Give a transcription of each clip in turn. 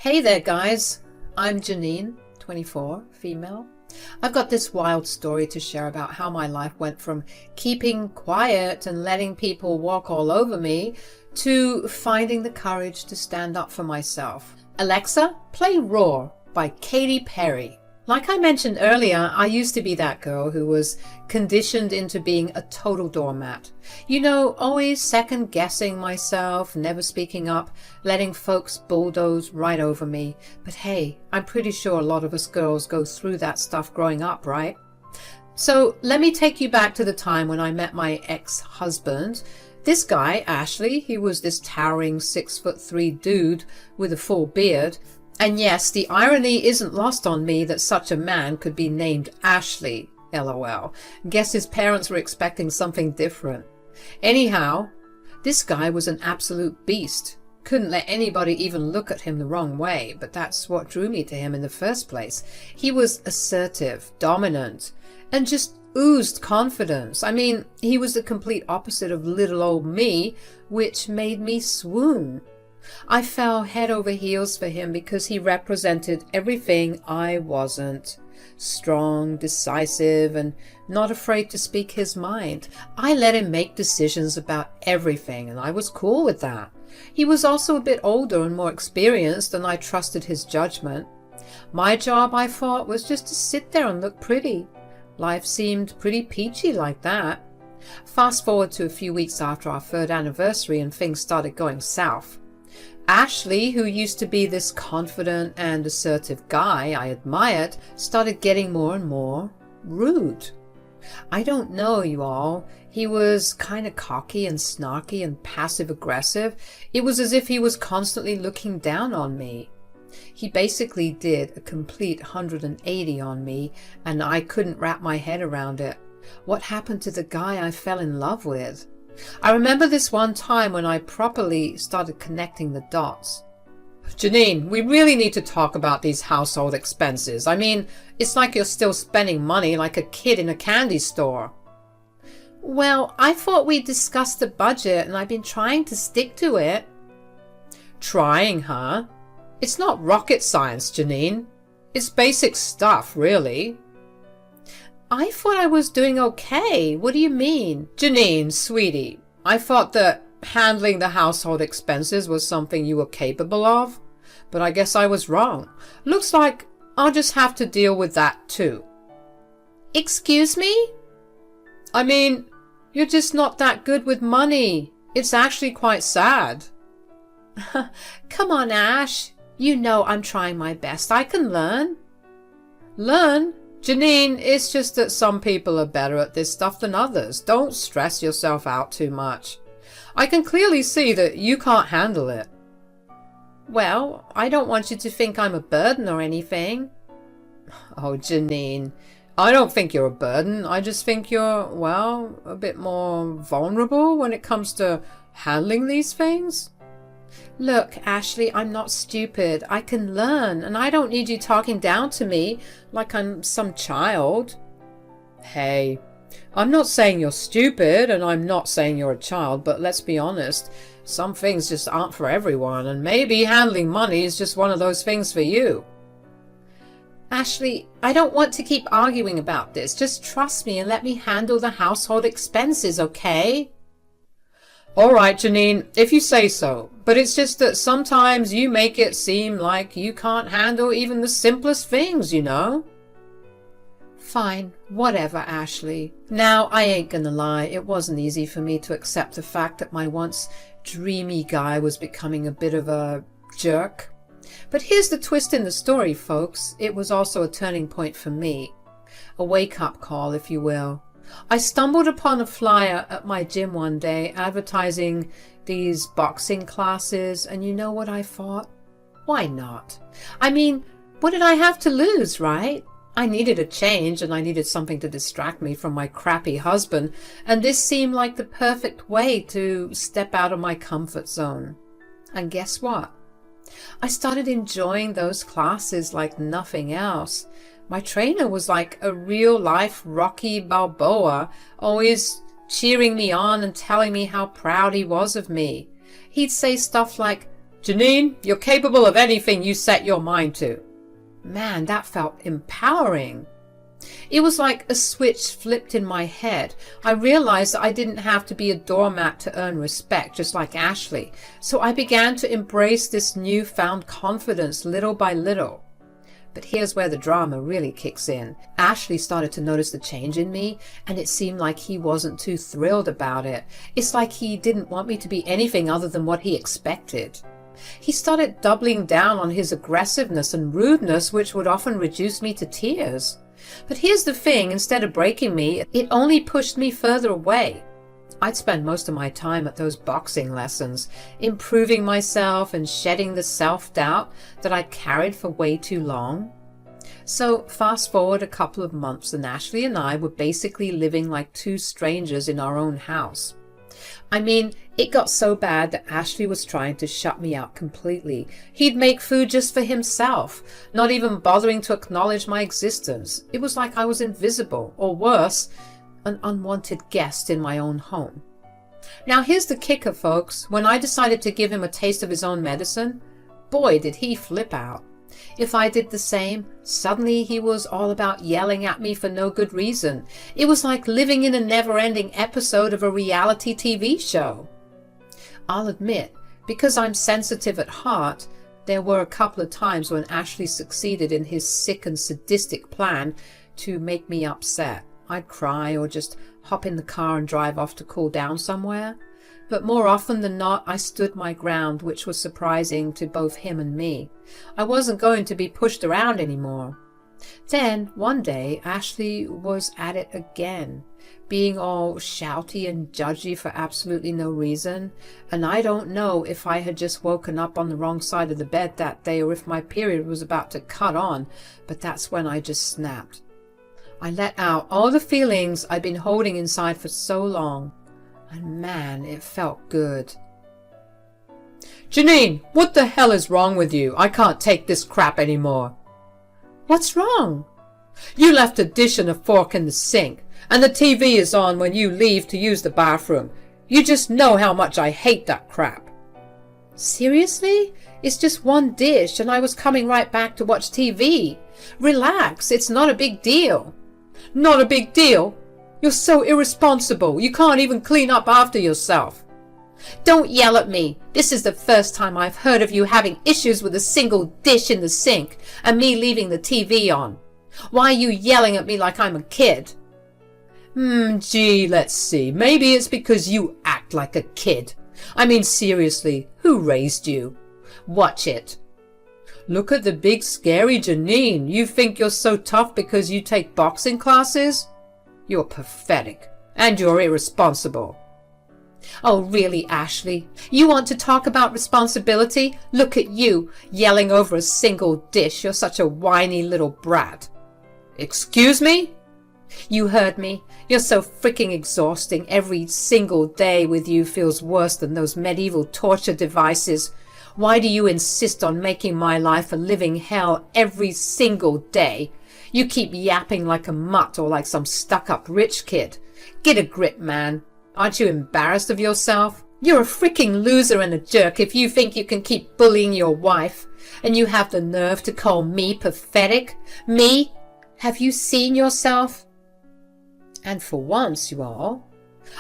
Hey there, guys. I'm Janine, 24, female. I've got this wild story to share about how my life went from keeping quiet and letting people walk all over me to finding the courage to stand up for myself. Alexa, play Roar by Katy Perry. Like I mentioned earlier, I used to be that girl who was conditioned into being a total doormat. You know, always second guessing myself, never speaking up, letting folks bulldoze right over me. But hey, I'm pretty sure a lot of us girls go through that stuff growing up, right? So let me take you back to the time when I met my ex-husband. This guy, Ashley, he was this towering 6'3" dude with a full beard. And yes, the irony isn't lost on me that such a man could be named Ashley, LOL. Guess his parents were expecting something different. Anyhow, this guy was an absolute beast. Couldn't let anybody even look at him the wrong way, but that's what drew me to him in the first place. He was assertive, dominant, and just oozed confidence. I mean, he was the complete opposite of little old me, which made me swoon. I fell head over heels for him because he represented everything I wasn't. Strong, decisive, and not afraid to speak his mind. I let him make decisions about everything, and I was cool with that. He was also a bit older and more experienced, and I trusted his judgment. My job, I thought, was just to sit there and look pretty. Life seemed pretty peachy like that. Fast forward to a few weeks after our third anniversary and things started going south. Ashley, who used to be this confident and assertive guy I admired, started getting more and more rude. I don't know, you all. He was kind of cocky and snarky and passive-aggressive. It was as if he was constantly looking down on me. He basically did a complete 180 on me, and I couldn't wrap my head around it. What happened to the guy I fell in love with? I remember this one time when I properly started connecting the dots. Janine, we really need to talk about these household expenses. I mean, it's like you're still spending money like a kid in a candy store. Well, I thought we discussed the budget and I've been trying to stick to it. Trying, huh? It's not rocket science, Janine. It's basic stuff, really. I thought I was doing okay. What do you mean? Janine, sweetie, I thought that handling the household expenses was something you were capable of, but I guess I was wrong. Looks like I'll just have to deal with that too. Excuse me? I mean, you're just not that good with money. It's actually quite sad. Come on, Ash. You know I'm trying my best. I can learn. Learn? Janine, it's just that some people are better at this stuff than others. Don't stress yourself out too much. I can clearly see that you can't handle it. Well, I don't want you to think I'm a burden or anything. Oh, Janine, I don't think you're a burden. I just think you're, well, a bit more vulnerable when it comes to handling these things. Look, Ashley, I'm not stupid. I can learn, and I don't need you talking down to me like I'm some child. Hey, I'm not saying you're stupid, and I'm not saying you're a child, but let's be honest, some things just aren't for everyone, and maybe handling money is just one of those things for you. Ashley, I don't want to keep arguing about this. Just trust me and let me handle the household expenses, okay? All right, Janine, if you say so, but it's just that sometimes you make it seem like you can't handle even the simplest things, you know? Fine, whatever, Ashley. Now, I ain't gonna lie, it wasn't easy for me to accept the fact that my once dreamy guy was becoming a bit of a jerk. But here's the twist in the story, folks. It was also a turning point for me. A wake-up call, if you will. I stumbled upon a flyer at my gym one day advertising these boxing classes, and you know what I thought? Why not? I mean, what did I have to lose, right? I needed a change, and I needed something to distract me from my crappy husband, and this seemed like the perfect way to step out of my comfort zone. And guess what? I started enjoying those classes like nothing else. My trainer was like a real-life Rocky Balboa, always cheering me on and telling me how proud he was of me. He'd say stuff like, Janine, you're capable of anything you set your mind to. Man, that felt empowering. It was like a switch flipped in my head. I realized that I didn't have to be a doormat to earn respect, just like Ashley. So I began to embrace this newfound confidence little by little. But here's where the drama really kicks in. Ashley started to notice the change in me, and it seemed like he wasn't too thrilled about it. It's like he didn't want me to be anything other than what he expected. He started doubling down on his aggressiveness and rudeness, which would often reduce me to tears. But here's the thing, instead of breaking me, it only pushed me further away. I'd spend most of my time at those boxing lessons, improving myself and shedding the self-doubt that I'd carried for way too long. So fast forward a couple of months, and Ashley and I were basically living like two strangers in our own house. I mean, it got so bad that Ashley was trying to shut me out completely. He'd make food just for himself, not even bothering to acknowledge my existence. It was like I was invisible, or worse, an unwanted guest in my own home. Now here's the kicker, folks. When I decided to give him a taste of his own medicine, boy did he flip out. If I did the same, suddenly he was all about yelling at me for no good reason. It was like living in a never-ending episode of a reality TV show. I'll admit, because I'm sensitive at heart, there were a couple of times when Ashley succeeded in his sick and sadistic plan to make me upset. I'd cry or just hop in the car and drive off to cool down somewhere. But more often than not, I stood my ground, which was surprising to both him and me. I wasn't going to be pushed around anymore. Then, one day, Ashley was at it again, being all shouty and judgy for absolutely no reason. And I don't know if I had just woken up on the wrong side of the bed that day or if my period was about to cut on, but that's when I just snapped. I let out all the feelings I'd been holding inside for so long. And man, it felt good. Janine, what the hell is wrong with you? I can't take this crap anymore. What's wrong? You left a dish and a fork in the sink, and the TV is on when you leave to use the bathroom. You just know how much I hate that crap. Seriously? It's just one dish, and I was coming right back to watch TV. Relax, it's not a big deal. Not a big deal? You're so irresponsible. You can't even clean up after yourself. Don't yell at me. This is the first time I've heard of you having issues with a single dish in the sink and me leaving the TV on. Why are you yelling at me like I'm a kid? Gee, let's see. Maybe it's because you act like a kid. I mean, seriously, who raised you? Watch it. Look at the big scary Janine. You think you're so tough because you take boxing classes? You're pathetic. And you're irresponsible. Oh, really, Ashley? You want to talk about responsibility? Look at you, yelling over a single dish. You're such a whiny little brat. Excuse me? You heard me. You're so freaking exhausting. Every single day with you feels worse than those medieval torture devices. Why do you insist on making my life a living hell every single day? You keep yapping like a mutt or like some stuck-up rich kid. Get a grip, man. Aren't you embarrassed of yourself? You're a freaking loser and a jerk if you think you can keep bullying your wife. And you have the nerve to call me pathetic? Me? Have you seen yourself? And for once, you all,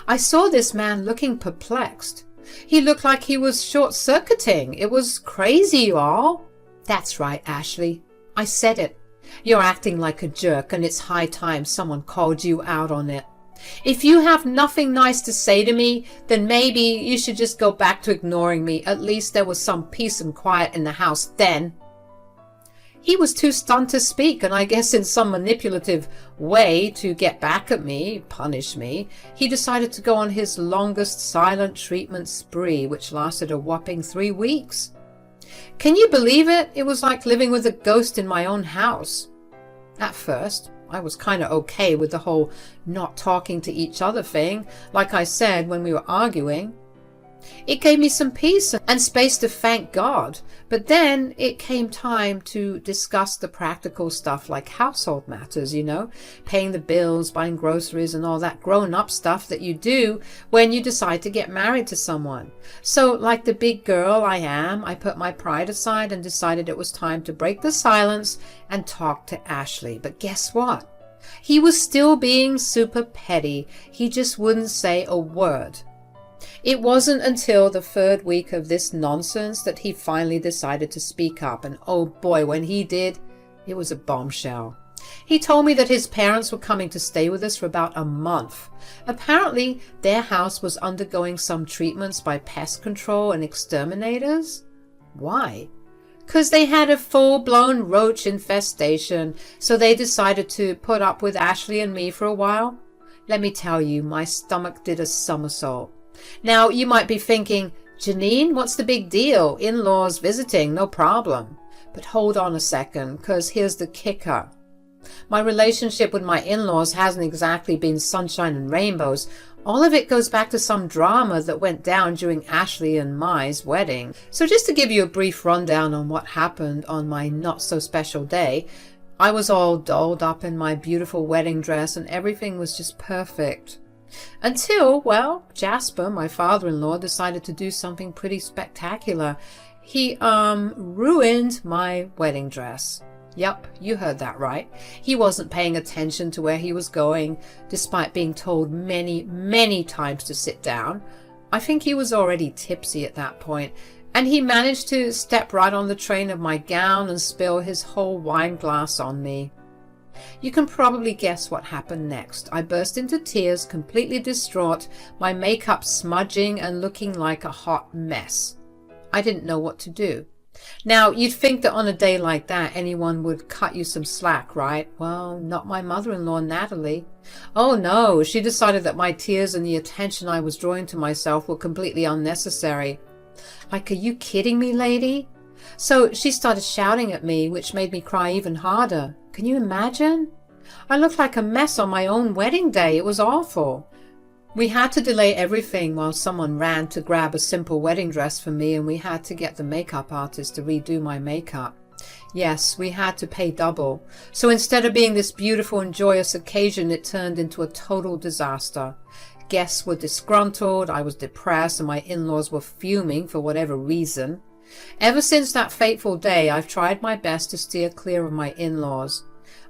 I saw this man looking perplexed. He looked like he was short-circuiting. It was crazy, you all. That's right, Ashley. I said it. You're acting like a jerk, and it's high time someone called you out on it. If you have nothing nice to say to me, then maybe you should just go back to ignoring me. At least there was some peace and quiet in the house then. He was too stunned to speak, and I guess in some manipulative way to get back at me, punish me, he decided to go on his longest silent treatment spree, which lasted a whopping 3 weeks. Can you believe it? It was like living with a ghost in my own house. At first, I was kind of okay with the whole not talking to each other thing, like I said when we were arguing. It gave me some peace and space to thank God. But then it came time to discuss the practical stuff like household matters, paying the bills, buying groceries, and all that grown-up stuff that you do when you decide to get married to someone. So, like the big girl I am, I put my pride aside and decided it was time to break the silence and talk to Ashley. But guess what? He was still being super petty. He just wouldn't say a word. It wasn't until the third week of this nonsense that he finally decided to speak up, and oh boy, when he did, it was a bombshell. He told me that his parents were coming to stay with us for about a month. Apparently, their house was undergoing some treatments by pest control and exterminators. Why? Because they had a full-blown roach infestation, so they decided to put up with Ashley and me for a while. Let me tell you, my stomach did a somersault. Now, you might be thinking, Janine, what's the big deal? In-laws visiting, no problem. But hold on a second, because here's the kicker. My relationship with my in-laws hasn't exactly been sunshine and rainbows. All of it goes back to some drama that went down during Ashley and Mai's wedding. So just to give you a brief rundown on what happened on my not-so-special day, I was all dolled up in my beautiful wedding dress and everything was just perfect. Until, well, Jasper, my father-in-law, decided to do something pretty spectacular. He, ruined my wedding dress. Yep, you heard that right. He wasn't paying attention to where he was going, despite being told many, many times to sit down. I think he was already tipsy at that point, and he managed to step right on the train of my gown and spill his whole wine glass on me. You can probably guess what happened next. I burst into tears, completely distraught, my makeup smudging and looking like a hot mess. I didn't know what to do. Now, you'd think that on a day like that, anyone would cut you some slack, right? Well, not my mother-in-law, Natalie. Oh no, she decided that my tears and the attention I was drawing to myself were completely unnecessary. Like, are you kidding me, lady? So she started shouting at me, which made me cry even harder. Can you imagine? I looked like a mess on my own wedding day. It was awful. We had to delay everything while someone ran to grab a simple wedding dress for me, and we had to get the makeup artist to redo my makeup. Yes, we had to pay double. So instead of being this beautiful and joyous occasion, it turned into a total disaster. Guests were disgruntled, I was depressed, and my in-laws were fuming for whatever reason. Ever since that fateful day, I've tried my best to steer clear of my in-laws.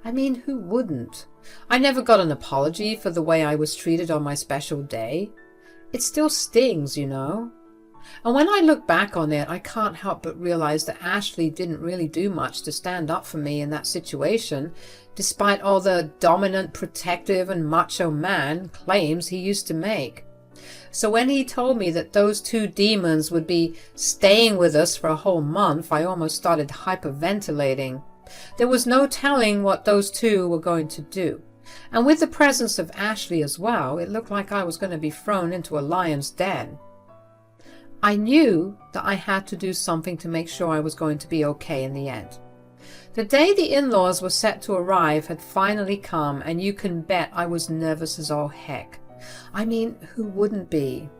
I mean, who wouldn't? I never got an apology for the way I was treated on my special day. It still stings, you know. And when I look back on it, I can't help but realize that Ashley didn't really do much to stand up for me in that situation, despite all the dominant, protective, and macho man claims he used to make. So when he told me that those two demons would be staying with us for a whole month, I almost started hyperventilating. There was no telling what those two were going to do. And with the presence of Ashley as well, it looked like I was going to be thrown into a lion's den. I knew that I had to do something to make sure I was going to be okay in the end. The day the in-laws were set to arrive had finally come, and you can bet I was nervous as all heck. I mean, who wouldn't be?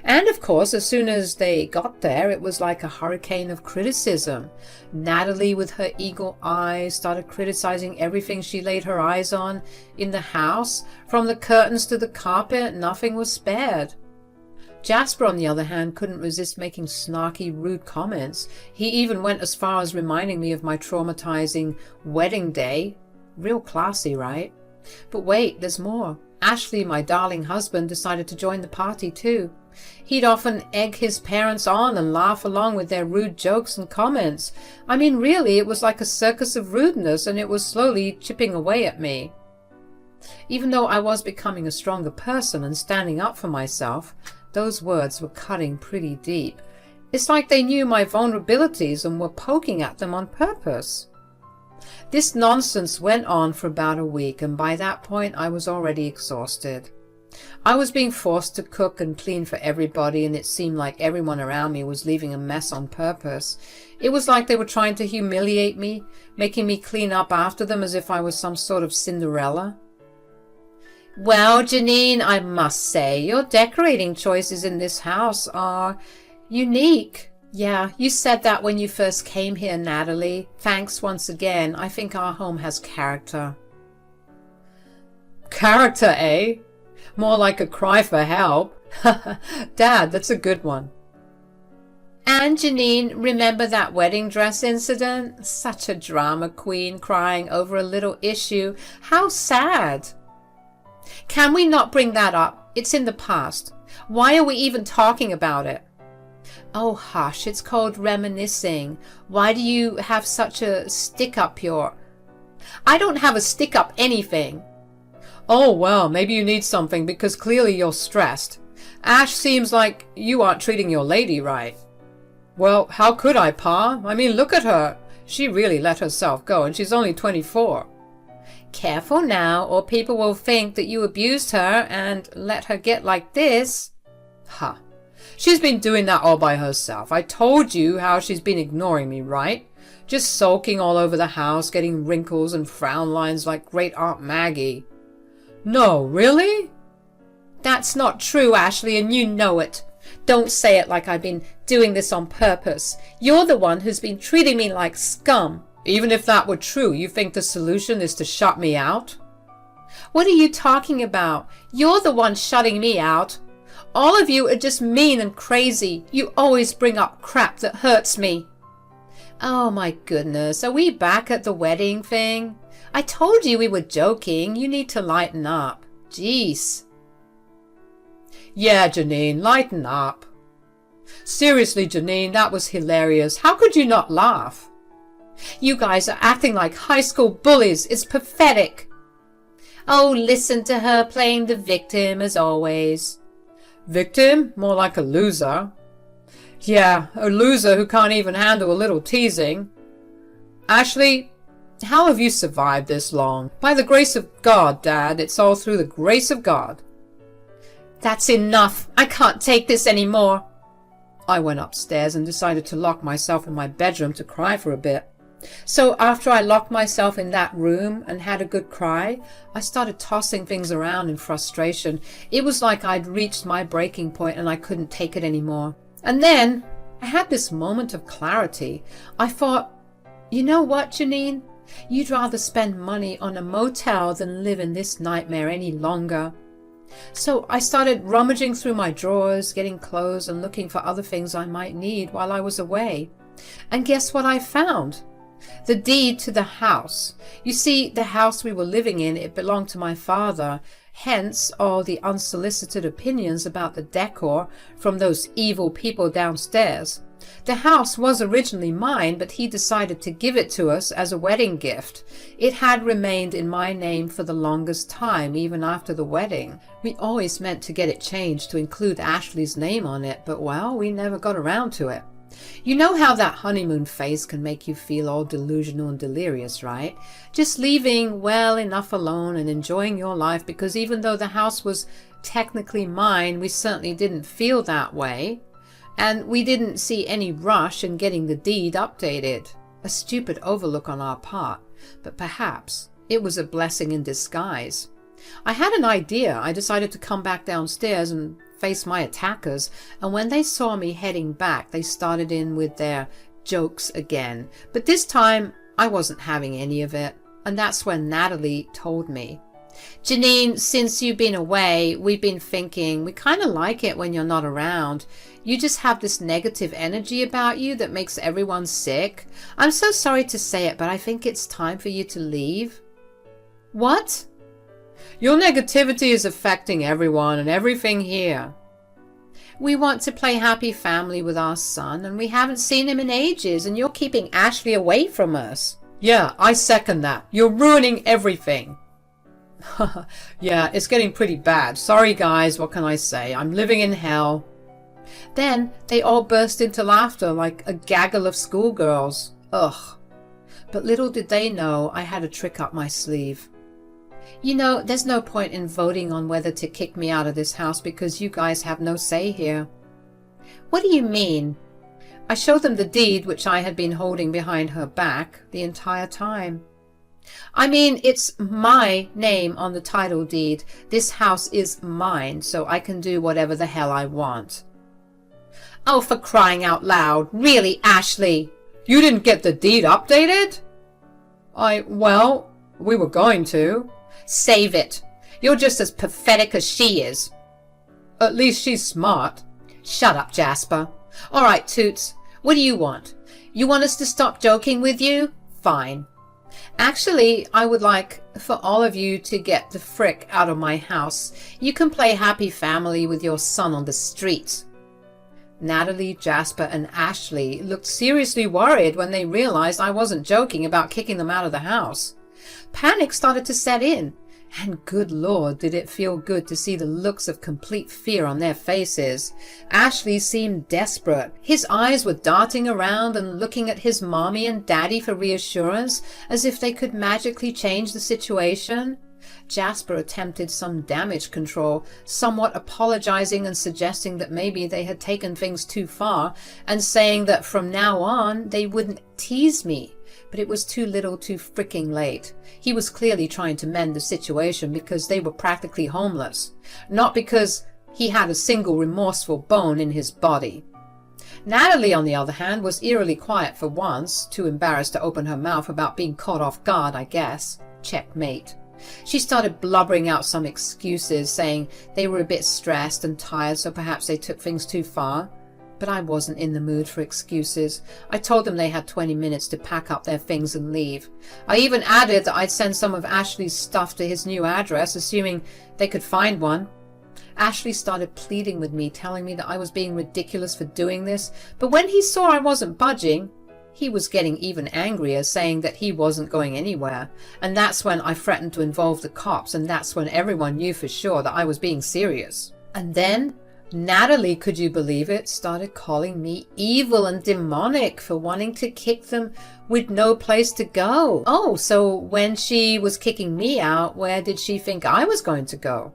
And of course, as soon as they got there, it was like a hurricane of criticism. Natalie, with her eagle eyes, started criticizing everything she laid her eyes on in the house. From the curtains to the carpet, nothing was spared. Jasper, on the other hand, couldn't resist making snarky, rude comments. He even went as far as reminding me of my traumatizing wedding day. Real classy, right? But wait, there's more. Ashley, my darling husband, decided to join the party too. He'd often egg his parents on and laugh along with their rude jokes and comments. I mean, really, it was like a circus of rudeness, and it was slowly chipping away at me. Even though I was becoming a stronger person and standing up for myself, those words were cutting pretty deep. It's like they knew my vulnerabilities and were poking at them on purpose. This nonsense went on for about a week, and by that point I was already exhausted. I was being forced to cook and clean for everybody, and it seemed like everyone around me was leaving a mess on purpose. It was like they were trying to humiliate me, making me clean up after them as if I was some sort of Cinderella. Well, Janine, I must say, your decorating choices in this house are unique. Yeah, you said that when you first came here, Natalie. Thanks once again. I think our home has character. Character, eh? More like a cry for help. Dad, that's a good one. And Janine, remember that wedding dress incident? Such a drama queen crying over a little issue. How sad. Can we not bring that up? It's in the past. Why are we even talking about it? Oh, hush, it's called reminiscing. Why do you have such a stick up your... I don't have a stick up anything. Oh, well, maybe you need something because clearly you're stressed. Ash seems like you aren't treating your lady right. Well, how could I, Pa? I mean, look at her. She really let herself go, and she's only 24. Careful now, or people will think that you abused her and let her get like this. Huh. She's been doing that all by herself. I told you how she's been ignoring me, right? Just sulking all over the house, getting wrinkles and frown lines like great Aunt Maggie. No, really? That's not true, Ashley, and you know it. Don't say it like I've been doing this on purpose. You're the one who's been treating me like scum. Even if that were true, you think the solution is to shut me out? What are you talking about? You're the one shutting me out. All of you are just mean and crazy. You always bring up crap that hurts me. Oh my goodness, are we back at the wedding thing? I told you we were joking. You need to lighten up. Jeez. Yeah, Janine, lighten up. Seriously, Janine, that was hilarious. How could you not laugh? You guys are acting like high school bullies. It's pathetic. Oh, listen to her playing the victim as always. Victim? More like a loser. Yeah, a loser who can't even handle a little teasing. Ashley, how have you survived this long? By the grace of God, Dad. It's all through the grace of God. That's enough. I can't take this anymore. I went upstairs and decided to lock myself in my bedroom to cry for a bit. So after I locked myself in that room and had a good cry, I started tossing things around in frustration. It was like I'd reached my breaking point and I couldn't take it anymore. And then I had this moment of clarity. I thought, you know what, Janine? You'd rather spend money on a motel than live in this nightmare any longer. So I started rummaging through my drawers, getting clothes and looking for other things I might need while I was away. And guess what I found? The deed to the house. You see, the house we were living in, it belonged to my father. Hence all the unsolicited opinions about the decor from those evil people downstairs. The house was originally mine, but he decided to give it to us as a wedding gift. It had remained in my name for the longest time, even after the wedding. We always meant to get it changed to include Ashley's name on it, but well, we never got around to it. You know how that honeymoon phase can make you feel all delusional and delirious, right? Just leaving well enough alone and enjoying your life, because even though the house was technically mine, we certainly didn't feel that way. And we didn't see any rush in getting the deed updated. A stupid overlook on our part, but perhaps it was a blessing in disguise. I had an idea. I decided to come back downstairs and face my attackers, and when they saw me heading back, they started in with their jokes again. But this time, I wasn't having any of it, and that's when Natalie told me. Janine, since you've been away, we've been thinking we kind of like it when you're not around. You just have this negative energy about you that makes everyone sick. I'm so sorry to say it, but I think it's time for you to leave. What? Your negativity is affecting everyone and everything here. We want to play happy family with our son, and we haven't seen him in ages, and you're keeping Ashley away from us. Yeah, I second that. You're ruining everything. Yeah, it's getting pretty bad. Sorry guys, what can I say? I'm living in hell. Then they all burst into laughter like a gaggle of schoolgirls. Ugh. But little did they know I had a trick up my sleeve. You know, there's no point in voting on whether to kick me out of this house because you guys have no say here. What do you mean? I showed them the deed which I had been holding behind her back the entire time. I mean, it's my name on the title deed. This house is mine, so I can do whatever the hell I want. Oh, for crying out loud. Really, Ashley? You didn't get the deed updated? Well, we were going to. Save it. You're just as pathetic as she is. At least she's smart. Shut up, Jasper. All right, Toots. What do you want? You want us to stop joking with you? Fine. Actually, I would like for all of you to get the frick out of my house. You can play happy family with your son on the street. Natalie, Jasper, and Ashley looked seriously worried when they realized I wasn't joking about kicking them out of the house. Panic started to set in, and good Lord, did it feel good to see the looks of complete fear on their faces. Ashley seemed desperate. His eyes were darting around and looking at his mommy and daddy for reassurance, as if they could magically change the situation. Jasper attempted some damage control, somewhat apologizing and suggesting that maybe they had taken things too far, and saying that from now on they wouldn't tease me. But it was too little too fricking late. He was clearly trying to mend the situation because they were practically homeless, not because he had a single remorseful bone in his body. Natalie, on the other hand, was eerily quiet for once, too embarrassed to open her mouth about being caught off guard, I guess. Checkmate. She started blubbering out some excuses, saying they were a bit stressed and tired, so perhaps they took things too far. But I wasn't in the mood for excuses. I told them they had 20 minutes to pack up their things and leave. I even added that I'd send some of Ashley's stuff to his new address, assuming they could find one. Ashley started pleading with me, telling me that I was being ridiculous for doing this, but when he saw I wasn't budging, he was getting even angrier, saying that he wasn't going anywhere. And that's when I threatened to involve the cops, and that's when everyone knew for sure that I was being serious. And then Natalie, could you believe it, started calling me evil and demonic for wanting to kick them with no place to go. Oh, so when she was kicking me out, where did she think I was going to go?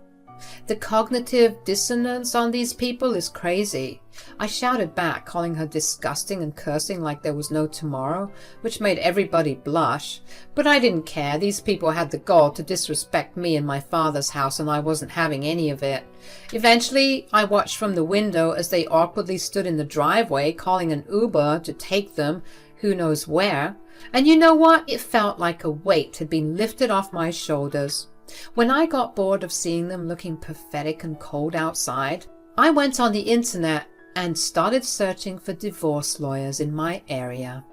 The cognitive dissonance on these people is crazy. I shouted back, calling her disgusting and cursing like there was no tomorrow, which made everybody blush. But I didn't care. These people had the gall to disrespect me in my father's house, and I wasn't having any of it. Eventually, I watched from the window as they awkwardly stood in the driveway, calling an Uber to take them who knows where. And you know what? It felt like a weight had been lifted off my shoulders. When I got bored of seeing them looking pathetic and cold outside, I went on the internet and started searching for divorce lawyers in my area.